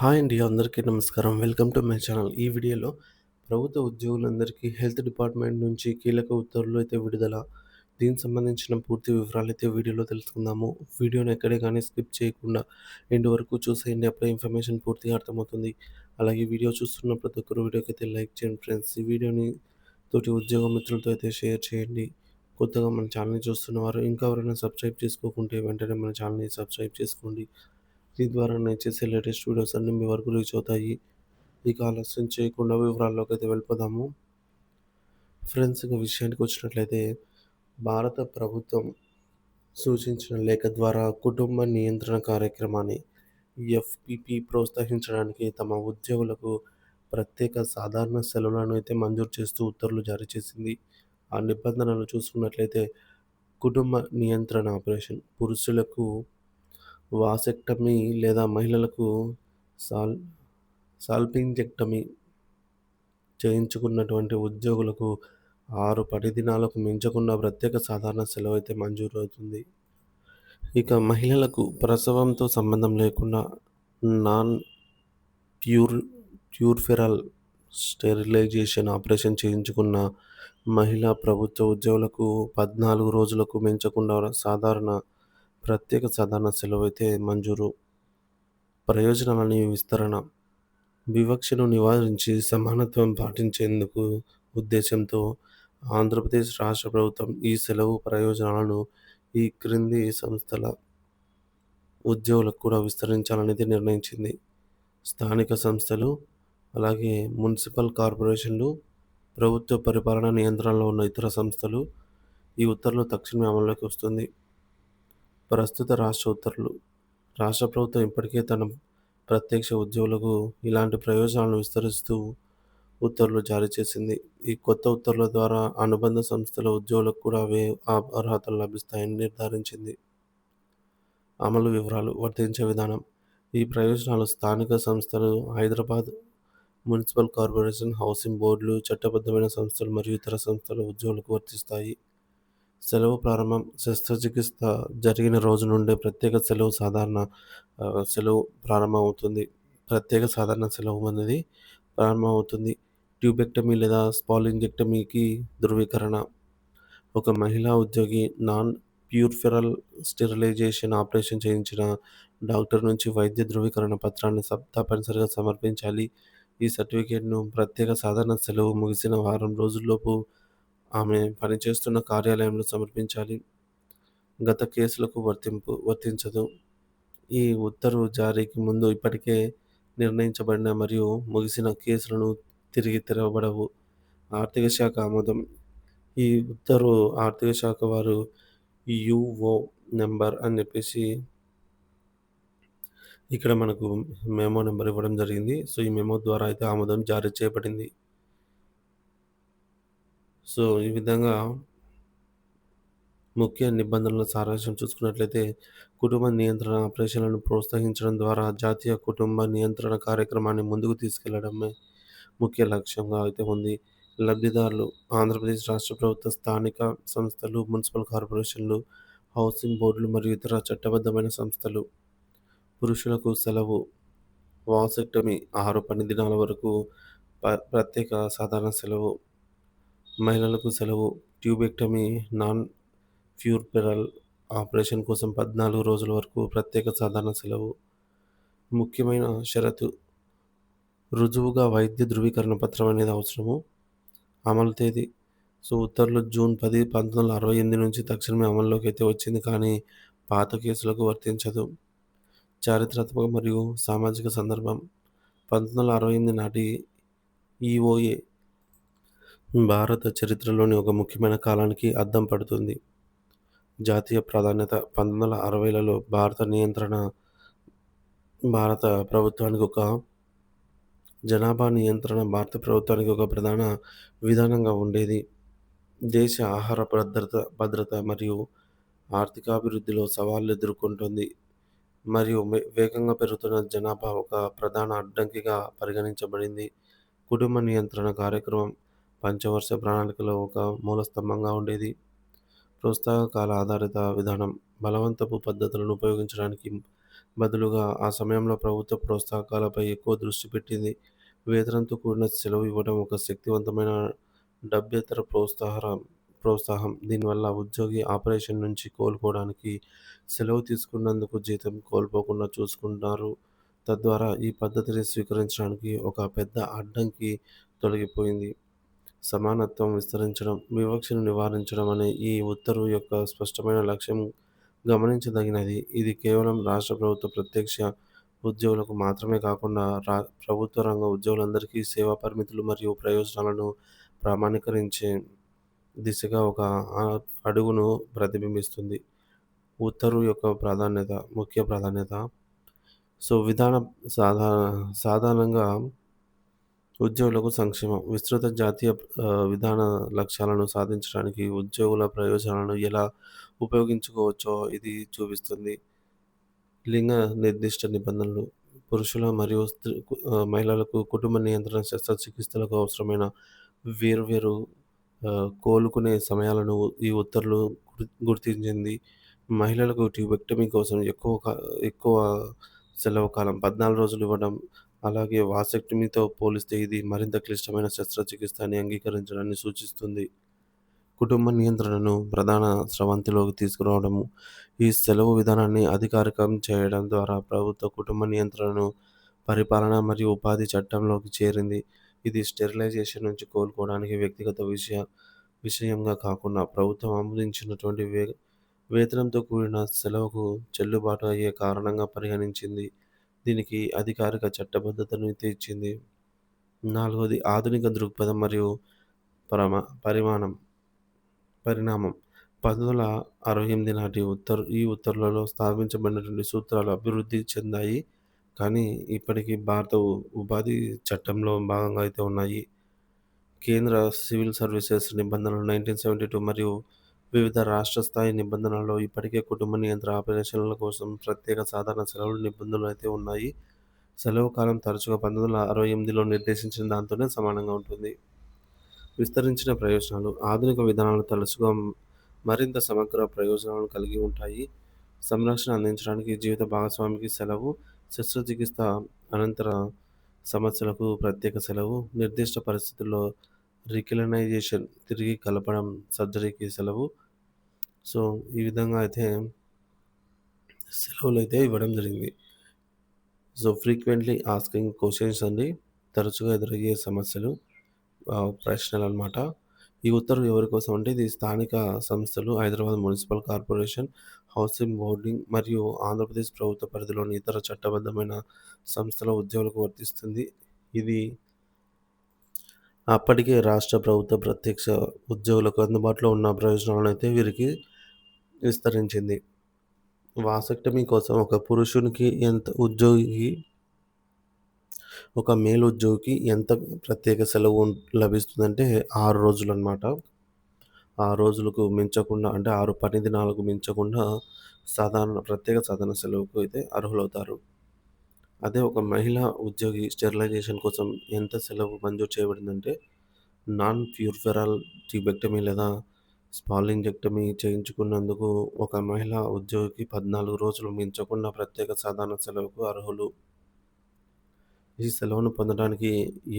Hi అండి. అందరికీ నమస్కారం. Welcome to my channel. ఈ వీడియోలో ప్రభుత్వ ఉద్యోగులందరికీ హెల్త్ డిపార్ట్మెంట్ నుంచి కీలక ఉత్తర్వులు అయితే విడుదల. దీనికి సంబంధించిన పూర్తి వివరాలైతే వీడియోలో తెలుసుకుందాము. వీడియోని ఎక్కడే గానీ స్కిప్ చేయకుండా ఎండ్ వరకు చూసేయండి. అప్పుడే ఇన్ఫర్మేషన్ పూర్తిగా అర్థమవుతుంది. అలాగే వీడియో చూస్తున్న ప్రతి ఒక్కరు వీడియోకైతే లైక్ చేయండి ఫ్రెండ్స్. ఈ వీడియోని తోటి ఉద్యోగ మిత్రులతో అయితే షేర్ చేయండి. కొత్తగా మన ఛానల్‌ని చూస్తున్నవారు ఇంకా ఎవరైనా సబ్స్క్రైబ్ చేసుకోకుంటే వెంటనే మన ఛానల్‌ని సబ్స్క్రైబ్ చేసుకోండి. దీని ద్వారా నేను చేసే లేటెస్ట్ వీడియోస్ అన్నీ మీ వరకు రీచ్ అవుతాయి. ఇక ఆలస్యం చేయకుండా వివరాల్లోకి అయితే వెళ్ళిపోదాము. ఫ్రెండ్స్, ఇక విషయానికి వచ్చినట్లయితే భారత ప్రభుత్వం సూచించిన లేఖ ద్వారా కుటుంబ నియంత్రణ కార్యక్రమాన్ని ఎఫ్‌పిపి ప్రోత్సహించడానికి తమ ఉద్యోగులకు ప్రత్యేక సాధారణ సెలవులను అయితే మంజూరు చేస్తూ ఉత్తర్వులు జారీ చేసింది. ఆ నిబంధనలు చూసుకున్నట్లయితే కుటుంబ నియంత్రణ ఆపరేషన్ పురుషులకు వాసెక్టమీ లేదా మహిళలకు సాల్ సాల్పింజెక్టమీ చేయించుకున్నటువంటి ఉద్యోగులకు 6 పని దినాలకు మించకుండా ప్రత్యేక సాధారణ సెలవైతే మంజూరవుతుంది. ఇక మహిళలకు ప్రసవంతో సంబంధం లేకుండా నాన్ ప్యూర్ ప్యూర్ఫెరల్ స్టెరిలైజేషన్ ఆపరేషన్ చేయించుకున్న మహిళా ప్రభుత్వ ఉద్యోగులకు 14 రోజులకు మించకుండా ప్రత్యేక సాధారణ సెలవైతే మంజూరు. ప్రయోజనాలని విస్తరణ వివక్షను నివారించి సమానత్వం పాటించేందుకు ఉద్దేశంతో ఆంధ్రప్రదేశ్ రాష్ట్ర ప్రభుత్వం ఈ సెలవు ప్రయోజనాలను ఈ క్రింది సంస్థల ఉద్యోగులకు కూడా విస్తరించాలనేది నిర్ణయించింది. స్థానిక సంస్థలు, అలాగే మున్సిపల్ కార్పొరేషన్లు, ప్రభుత్వ పరిపాలన నియంత్రణలో ఉన్న ఇతర సంస్థలు ఈ ఉత్తర్వులు తక్షణమే అమల్లోకి వస్తుంది. ప్రస్తుత రాష్ట్ర ఉత్తర్వులు రాష్ట్ర ప్రభుత్వం ఇప్పటికే తన ప్రత్యక్ష ఉద్యోగులకు ఇలాంటి ప్రయోజనాలను విస్తరిస్తూ ఉత్తర్వులు జారీ చేసింది. ఈ కొత్త ఉత్తర్వుల ద్వారా అనుబంధ సంస్థల ఉద్యోగులకు కూడా అవే అర్హతలు లభిస్తాయని నిర్ధారించింది. అమలు వివరాలు, వర్తించే విధానం. ఈ ప్రయోజనాలు స్థానిక సంస్థలు, హైదరాబాద్ మున్సిపల్ కార్పొరేషన్, హౌసింగ్ బోర్డులు, చట్టబద్ధమైన సంస్థలు మరియు ఇతర సంస్థల ఉద్యోగులకు వర్తిస్తాయి. సెలవు ప్రారంభం శస్త్రచికిత్స జరిగిన రోజు నుండే ప్రత్యేక సెలవు ప్రారంభమవుతుంది. ప్రత్యేక సాధారణ సెలవు అనేది ప్రారంభమవుతుంది. ట్యూబెక్టమీ లేదా స్పాలింజెక్టమీకి ధృవీకరణ. ఒక మహిళా ఉద్యోగి నాన్ ప్యూర్ఫెరల్ స్టెరిలైజేషన్ ఆపరేషన్ చేయించిన డాక్టర్ నుంచి వైద్య ధృవీకరణ పత్రాన్ని తప్పనిసరిగా సమర్పించాలి. ఈ సర్టిఫికేట్‌ను ప్రత్యేక సాధారణ సెలవు ముగిసిన వారం రోజుల్లోపు ఆమె పనిచేస్తున్న కార్యాలయంలో సమర్పించాలి. గత కేసులకు వర్తించదు. ఈ ఉత్తర్వు జారీకి ముందు ఇప్పటికే నిర్ణయించబడిన మరియు ముగిసిన కేసులను తిరిగి తెరవబడవు. ఆర్థిక శాఖ ఆమోదం. ఈ ఉత్తర్వు ఆర్థిక శాఖ వారు యుఓ నంబర్ అని చెప్పేసి ఇక్కడ మనకు మెమో నంబర్ ఇవ్వడం జరిగింది. సో, ఈ మెమో ద్వారా అయితే ఆమోదం జారీ చేయబడింది. సో, ఈ విధంగా ముఖ్య నిబంధనల సారాంశం చూసుకున్నట్లయితే కుటుంబ నియంత్రణ ఆపరేషన్లను ప్రోత్సహించడం ద్వారా జాతీయ కుటుంబ నియంత్రణ కార్యక్రమాన్ని ముందుకు తీసుకెళ్లడమే ముఖ్య లక్ష్యంగా అయితే ఉంది. లబ్ధిదారులు ఆంధ్రప్రదేశ్ రాష్ట్ర ప్రభుత్వ స్థానిక సంస్థలు, మున్సిపల్ కార్పొరేషన్లు, హౌసింగ్ బోర్డులు మరియు ఇతర చట్టబద్ధమైన సంస్థలు. పురుషులకు సెలవు వాసెక్టమీ 6 పని దినాల వరకు ప్రత్యేక సాధారణ సెలవు. మహిళలకు సెలవు ట్యూబెక్టమీ నాన్ ప్యూర్పెరల్ ఆపరేషన్ కోసం 14 రోజుల వరకు ప్రత్యేక సాధారణ సెలవు. ముఖ్యమైన షరతు రుజువుగా వైద్య ధృవీకరణ పత్రం అనేది అవసరము. అమలు తేదీ ఉత్తర్వులు జూన్ 10, 1968 నుంచి తక్షణమే అమల్లోకి అయితే వచ్చింది, కానీ పాత కేసులకు వర్తించదు. చారిత్రాత్మక మరియు సామాజిక సందర్భం 1968 నాటి ఈఓఏ భారత చరిత్రలోని ఒక ముఖ్యమైన కాలానికి అద్దం పడుతుంది. జాతీయ ప్రాధాన్యత 1960లలో భారత ప్రభుత్వానికి ఒక జనాభా నియంత్రణ భారత ప్రభుత్వానికి ఒక ప్రధాన విధానంగా ఉండేది. దేశ ఆహార భద్రత మరియు ఆర్థికాభివృద్ధిలో సవాళ్లు ఎదుర్కొంటోంది మరియు వేగంగా పెరుగుతున్న జనాభా ఒక ప్రధాన అడ్డంకిగా పరిగణించబడింది. కుటుంబ నియంత్రణ కార్యక్రమం పంచవర్ష ప్రణాళికలో ఒక మూలస్తంభంగా ఉండేది. ప్రోత్సాహకాల ఆధారిత విధానం బలవంతపు పద్ధతులను ఉపయోగించడానికి బదులుగా ఆ సమయంలో ప్రభుత్వ ప్రోత్సాహకాలపై ఎక్కువ దృష్టి పెట్టింది. వేతనంతో కూడిన సెలవు ఇవ్వడం ఒక శక్తివంతమైన డబ్బేతర ప్రోత్సాహం. దీనివల్ల ఉద్యోగి ఆపరేషన్ నుంచి కోలుకోవడానికి సెలవు తీసుకున్నందుకు జీతం కోల్పోకుండా చూసుకుంటారు. తద్వారా ఈ పద్ధతిని స్వీకరించడానికి ఒక పెద్ద అడ్డంకి తొలగిపోయింది. సమానత్వం విస్తరించడం, వివక్షను నివారించడం అనే ఈ ఉత్తర్వు యొక్క స్పష్టమైన లక్ష్యం గమనించదగినది. ఇది కేవలం రాష్ట్ర ప్రభుత్వ ప్రత్యక్ష ఉద్యోగులకు మాత్రమే కాకుండా ప్రభుత్వ రంగ ఉద్యోగులందరికీ సేవా పరిమితులు మరియు ప్రయోజనాలను ప్రామాణీకరించే దిశగా ఒక ఆ అడుగును ప్రతిబింబిస్తుంది. ఉత్తర్వు యొక్క ముఖ్య ప్రాధాన్యత. సో, సాధా సాధారణంగా ఉద్యోగులకు సంక్షేమం. విస్తృత జాతీయ విధాన లక్ష్యాలను సాధించడానికి ఉద్యోగుల ప్రయోజనాలను ఎలా ఉపయోగించుకోవచ్చో ఇది చూపిస్తుంది. లింగ నిర్దిష్ట నిబంధనలు. పురుషుల మరియు మహిళలకు కుటుంబ నియంత్రణ శస్త్రచికిత్సలకు అవసరమైన వేర్వేరు కోలుకునే సమయాలను ఈ ఉత్తర్వులు గుర్తించింది. మహిళలకు ట్యూబెక్టమీ కోసం ఎక్కువ సెలవు కాలం 14 రోజులు ఇవ్వడం, అలాగే వాసెక్టమీతో పోలిస్తే ఇది మరింత క్లిష్టమైన శస్త్రచికిత్స అని అంగీకరించడాన్ని సూచిస్తుంది. కుటుంబ నియంత్రణను ప్రధాన స్రవంతిలోకి తీసుకురావడము. ఈ సెలవు విధానాన్ని అధికారికం చేయడం ద్వారా ప్రభుత్వ కుటుంబ నియంత్రణను పరిపాలన మరియు ఉపాధి చట్టంలోకి చేరింది. ఇది స్టెరిలైజేషన్ నుంచి కోలుకోవడానికి వ్యక్తిగత విషయంగా కాకుండా ప్రభుత్వం ఆమోదించినటువంటి వేతనంతో కూడిన సెలవుకు చెల్లుబాటు అయ్యే కారణంగా పరిగణించింది. దీనికి అధికారిక చట్టబద్ధతను తెచ్చింది. 4వది ఆధునిక దృక్పథం మరియు పరిమాణం పరిణామం. 1968 నాటి ఈ ఉత్తర్వులలో స్థాపించబడినటువంటి సూత్రాలు అభివృద్ధి చెందాయి. కానీ ఇప్పటికీ భారత ఉపాధి చట్టంలో భాగంగా అయితే ఉన్నాయి. కేంద్ర సివిల్ సర్వీసెస్ నిబంధనలు 1972 మరియు వివిధ రాష్ట్ర స్థాయి నిబంధనలలో ఇప్పటికే కుటుంబ నియంత్రణ ఆపరేషన్ల కోసం ప్రత్యేక సాధారణ సెలవుల నిబంధనలు అయితే ఉన్నాయి. సెలవు కాలం తరచుగా 1968లో నిర్దేశించిన దాంతోనే సమానంగా ఉంటుంది. విస్తరించిన ప్రయోజనాలు. ఆధునిక విధానాలు తరచుగా మరింత సమగ్ర ప్రయోజనాలను కలిగి ఉంటాయి. సంరక్షణ అందించడానికి జీవిత భాగస్వామికి సెలవు, శస్త్రచికిత్స అనంతర సమస్యలకు ప్రత్యేక సెలవు, నిర్దిష్ట పరిస్థితుల్లో రికగ్నైజేషన్ తిరిగి కలపడం సర్జరీకి సెలవు. సో, ఈ విధంగా అయితే సెలవులు అయితే ఇవ్వడం జరిగింది. సో, ఫ్రీక్వెంట్లీ ఆస్కింగ్ క్వెషన్స్ అండి. తరచుగా ఎదురయ్యే సమస్యలు, ప్రశ్నలనమాట. ఈ ఉత్తర్వు ఎవరి కోసం అంటే ఇది స్థానిక సంస్థలు, Hyderabad municipal corporation, housing boarding మరియు ఆంధ్రప్రదేశ్ ప్రభుత్వ పరిధిలోని ఇతర చట్టబద్ధమైన సంస్థల ఉద్యోగులకు వర్తిస్తుంది. ఇది అప్పటికే రాష్ట్ర ప్రభుత్వ ప్రత్యక్ష ఉద్యోగులకు అందుబాటులో ఉన్న ప్రయోజనాలను అయితే వీరికి విస్తరించింది. వాసెక్టమీ కోసం ఒక మేల్ ఉద్యోగికి ఎంత ప్రత్యేక సెలవు లభిస్తుందంటే 6 రోజులనమాట. 6 రోజులకు మించకుండా అంటే 6 పని దినాలకు మించకుండా ప్రత్యేక సాధారణ సెలవుకు అయితే అర్హులవుతారు. అదే ఒక మహిళా ఉద్యోగి స్టెరిలైజేషన్ కోసం ఎంత సెలవు మంజూరు చేయబడిందంటే నాన్ ప్యూర్ఫెరల్ ట్యూబెక్టమీ లేదా స్మాలింజెక్టమీ చేయించుకున్నందుకు ఒక మహిళా ఉద్యోగికి 14 రోజులు మించకుండా ప్రత్యేక సాధారణ సెలవుకు అర్హులు. ఈ సెలవును పొందడానికి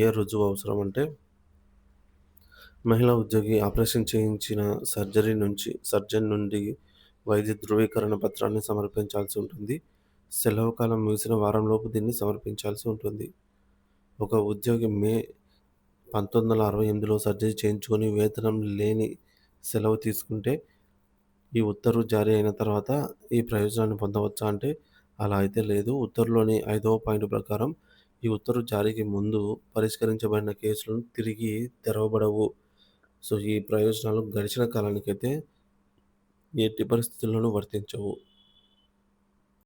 ఏ రుజువు అవసరం అంటే మహిళా ఉద్యోగి ఆపరేషన్ చేయించిన సర్జన్ నుండి వైద్య ధృవీకరణ పత్రాన్ని సమర్పించాల్సి ఉంటుంది. సెలవు కాలం ముగిసిన వారంలోపు దీన్ని సమర్పించాల్సి ఉంటుంది. ఒక ఉద్యోగి మే 1968లో సర్జరీ చేయించుకొని వేతనం లేని సెలవు తీసుకుంటే ఈ ఉత్తర్వు జారీ అయిన తర్వాత ఈ ప్రయోజనాన్ని పొందవచ్చా అంటే అలా అయితే లేదు. ఉత్తర్వులోని 5వ పాయింట్ ప్రకారం ఈ ఉత్తర్వు జారీకి ముందు పరిష్కరించబడిన కేసులు తిరిగి తెరవబడవు. సో, ఈ ప్రయోజనాలు గడిచిన కాలానికైతే ఎట్టి పరిస్థితుల్లోనూ వర్తించవు.